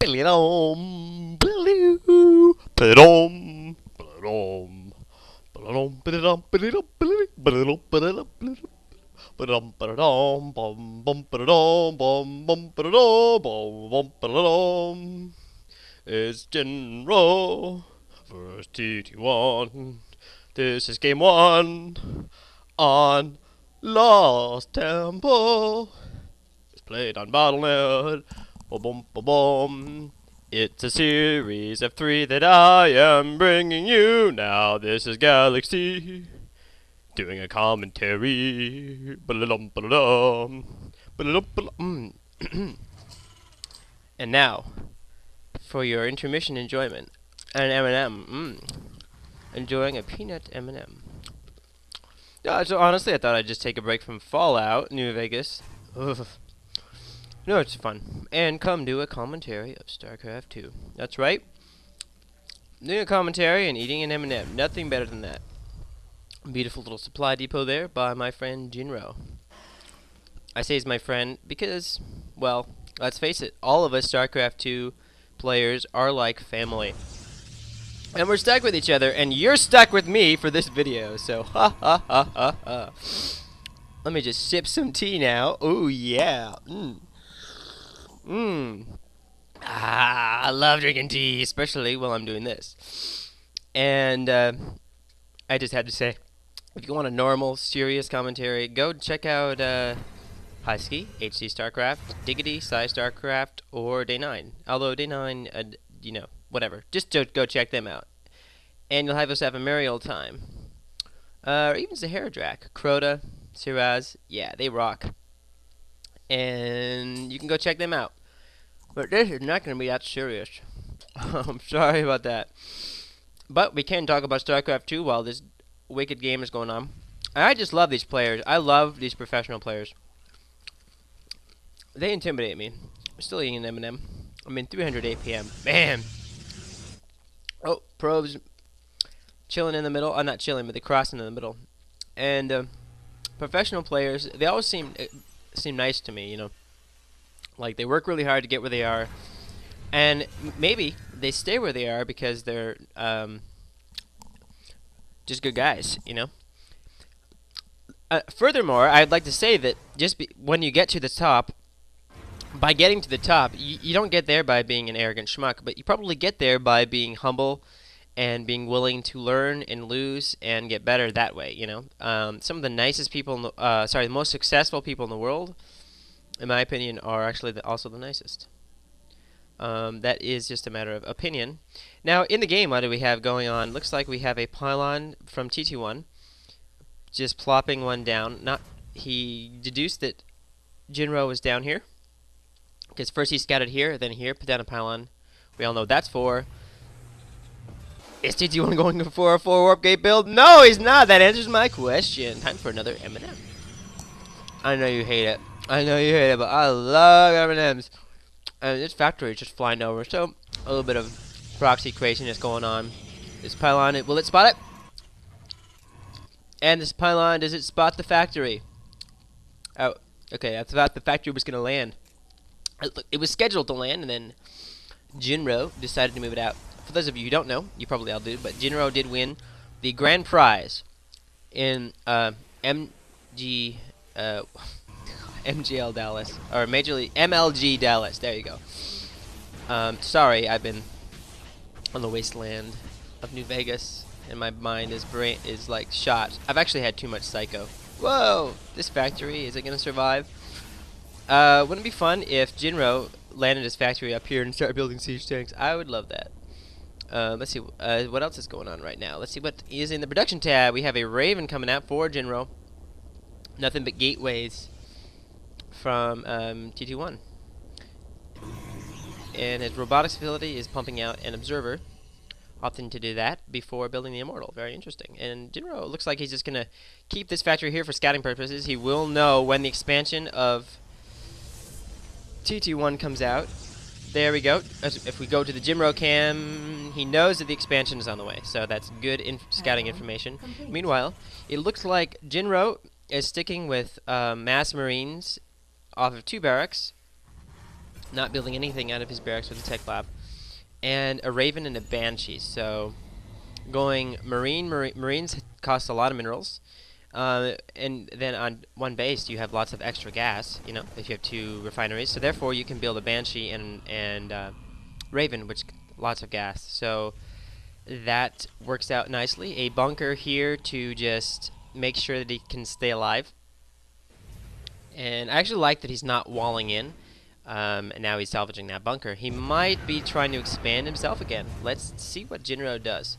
It's Jinro versus TTOne. This is game one on Lost Temple. It's played on Battlenet. Boom, boom, boom. It's a series of 3 that I am bringing you now. This is Galaxy doing a commentary. And now, for your intermission enjoyment, an M&M. Enjoying a peanut M&M. So honestly, I thought I'd just take a break from Fallout New Vegas. Ugh. No, it's fun. And come do a commentary of StarCraft 2. That's right. Doing a commentary and eating an M&M. Nothing better than that. Beautiful little supply depot there by my friend Jinro. I say he's my friend because, well, let's face it, all of us StarCraft 2 players are like family. And we're stuck with each other, and you're stuck with me for this video, so ha ha ha ha ha. Let me just sip some tea now. Oh yeah. I love drinking tea, especially while I'm doing this. And I just had to say, if you want a normal, serious commentary, go check out Husky, HC StarCraft, Diggity, Sci StarCraft, or Day 9. Although Day 9, you know, whatever. Just go check them out. And you'll have yourself a merry old time. Or even Zaharadrak, Crota, Siraz, yeah, they rock. And you can go check them out. But this is not going to be that serious. I'm sorry about that. But we can talk about StarCraft 2 while this wicked game is going on. And I just love these players. I love these professional players. They intimidate me. I'm still eating an M&M. I'm in 300 APM. Man! Oh, probes chilling in the middle. Not chilling, but they're crossing in the middle. And professional players, they always seem nice to me, you know. Like, they work really hard to get where they are. And maybe they stay where they are because they're just good guys, you know. Furthermore, I'd like to say that when you get to the top, by getting to the top, you don't get there by being an arrogant schmuck, but you probably get there by being humble and being willing to learn and lose and get better that way, you know. Some of the nicest people, the most successful people in the world, in my opinion, are actually also the nicest. That is just a matter of opinion. Now, in the game, what do we have going on? Looks like we have a pylon from TTOne, just plopping one down. He deduced that Jinro was down here, because first he scouted here, then here, put down a pylon. We all know that's for. Is TTOne going for a 4 warp gate build? No, he's not. That answers my question. Time for another M&M. I know you hate it. I know you hate it, but I love M&Ms. And this factory is just flying over, so a little bit of proxy craziness going on. This pylon, will it spot it? And this pylon, does it spot the factory? Oh, okay, I thought the factory was going to land. It was scheduled to land, and then Jinro decided to move it out. For those of you who don't know, you probably all do, but Jinro did win the grand prize in MGL Dallas, or Major League MLG Dallas. There you go. Sorry, I've been on the wasteland of New Vegas, and my mind is like shot. I've actually had too much psycho. Whoa! This factory, is it gonna survive? Wouldn't it be fun if Jinro landed his factory up here and started building siege tanks? I would love that. Let's see what else is going on right now. Let's see what is in the production tab. We have a Raven coming out for Jinro. Nothing but gateways from TTOne. And his robotics facility is pumping out an observer, opting to do that before building the Immortal. Very interesting. And Jinro looks like he's just going to keep this factory here for scouting purposes. He will know when the expansion of TT1 comes out. There we go. If we go to the Jinro cam, he knows that the expansion is on the way. So that's good scouting information. Meanwhile, it looks like Jinro is sticking with mass marines off of 2 barracks. not building anything out of his barracks with the tech lab, and a Raven and a Banshee. So going Marines cost a lot of minerals. And then on one base you have lots of extra gas, you know, if you have 2 refineries. So therefore you can build a Banshee and Raven, which lots of gas. So that works out nicely. A bunker here to just make sure that he can stay alive. And I actually like that he's not walling in. And now he's salvaging that bunker. He might be trying to expand himself again. Let's see what Jinro does.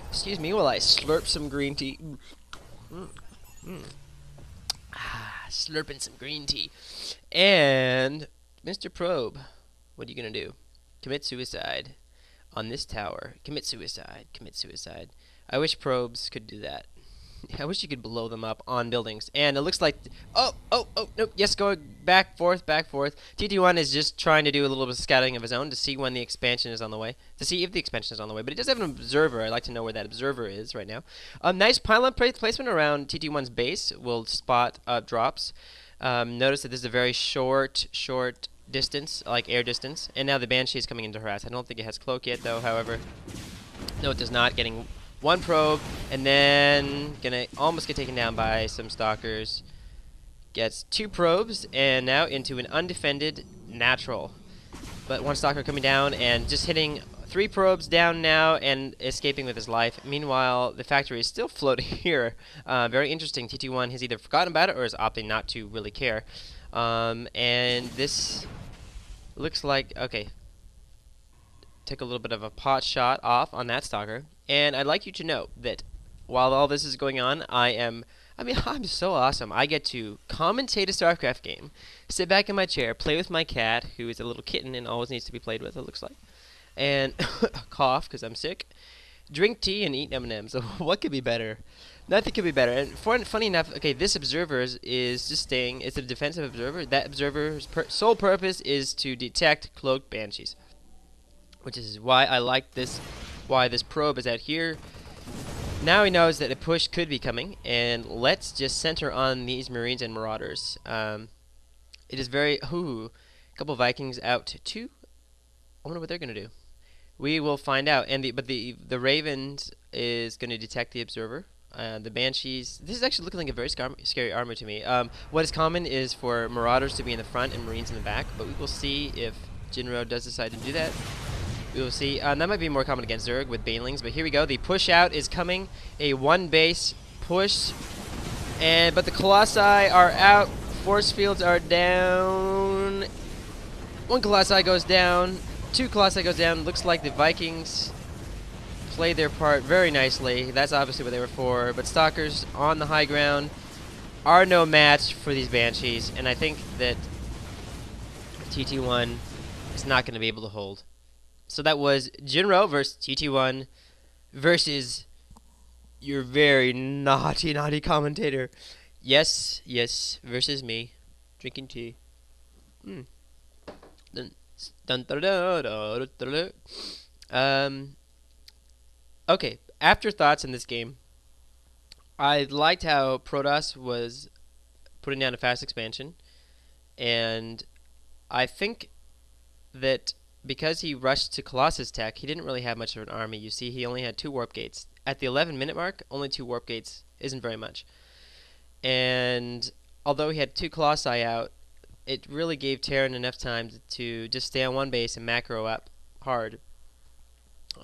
Excuse me while I slurp some green tea. Slurping some green tea. And Mr. Probe, what are you gonna do? Commit suicide on this tower. Commit suicide. Commit suicide. I wish probes could do that. I wish you could blow them up on buildings. And it looks like... Oh, nope. Yes, going back, forth, back, forth. TTOne is just trying to do a little bit of scouting of his own to see when the expansion is on the way. To see if the expansion is on the way. But he does have an observer. I'd like to know where that observer is right now. Nice pylon placement around TT1's base. Will spot drops. Notice that this is a very short distance, like air distance. And now the Banshee is coming in to harass. I don't think it has cloak yet, though, however. No, it does not. Getting... 1 probe, and then gonna almost get taken down by some stalkers. Gets 2 probes, and now into an undefended natural. But 1 stalker coming down and just hitting 3 probes down now and escaping with his life. Meanwhile, the factory is still floating here. Very interesting. TT1 has either forgotten about it or is opting not to really care. And this looks like... Okay. Take a little bit of a pot shot off on that stalker. And I'd like you to know that while all this is going on, I'm so awesome. I get to commentate a StarCraft game, sit back in my chair, play with my cat, who is a little kitten and always needs to be played with, it looks like, and cough because I'm sick, drink tea and eat M&Ms. So what could be better? Nothing could be better. And funny enough, okay, this observer is just staying. It's a defensive observer. That observer's sole purpose is to detect cloaked banshees, which is why I like this. Why this probe is out here. Now he knows that a push could be coming, and let's just center on these Marines and Marauders. It is very... Ooh, a couple Vikings out too. I wonder what they're gonna do. We will find out. And the Ravens is gonna detect the observer. The Banshees... This is actually looking like a very scary armor to me. What is common is for Marauders to be in the front and Marines in the back, but we will see if Jinro does decide to do that. We will see. That might be more common against Zerg with Banelings, but here we go. The push out is coming. A 1 base push. But the Colossi are out. Force fields are down. 1 Colossi goes down. 2 Colossi goes down. Looks like the Vikings played their part very nicely. That's obviously what they were for. But Stalkers on the high ground are no match for these Banshees. And I think that TT1 is not going to be able to hold. So that was Jinro versus TT1 versus your very naughty commentator. Yes, versus me. Drinking tea. Okay, afterthoughts in this game. I liked how Protoss was putting down a fast expansion. And I think that... because he rushed to Colossus Tech, he didn't really have much of an army. You see, he only had 2 warp gates. At the 11-minute mark, only 2 warp gates isn't very much. And although he had 2 Colossi out, it really gave Terran enough time to just stay on 1 base and macro up hard.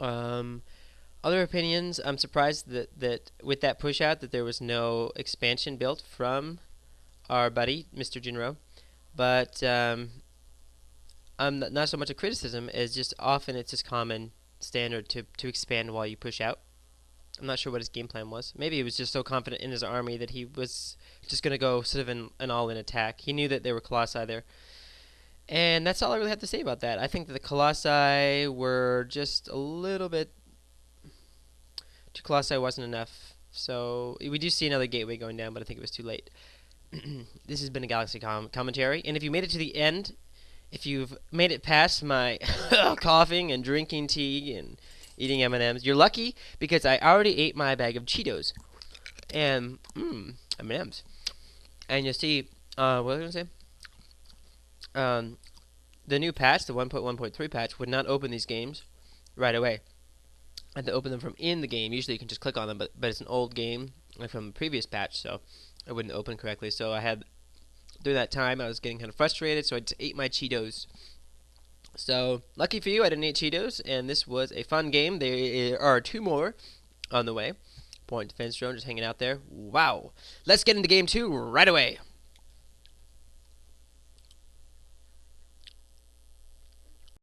Other opinions, I'm surprised that with that push out that there was no expansion built from our buddy, Mr. Jinro. But... not so much a criticism as just often it's just common standard to expand while you push out. I'm not sure what his game plan was. Maybe he was just so confident in his army that he was just going to go sort of an all-in attack. He knew that there were Colossi there. And that's all I really have to say about that. I think that the Colossi were just a little bit... 2 Colossi wasn't enough. So we do see another gateway going down, but I think it was too late. This has been a Galaxy commentary. And if you made it to the end... If you've made it past my coughing and drinking tea and eating M&Ms, you're lucky because I already ate my bag of Cheetos and M&Ms. And you see, what was I going to say? the new patch, the 1.1.3 patch, would not open these games right away. I had to open them from in the game. Usually you can just click on them, but it's an old game from a previous patch, so it wouldn't open correctly. So I had, during that time, I was getting kind of frustrated, so I just ate my Cheetos. So, lucky for you, I didn't eat Cheetos, and this was a fun game. There are 2 more on the way. Point defense drone just hanging out there. Wow. Let's get into game 2 right away.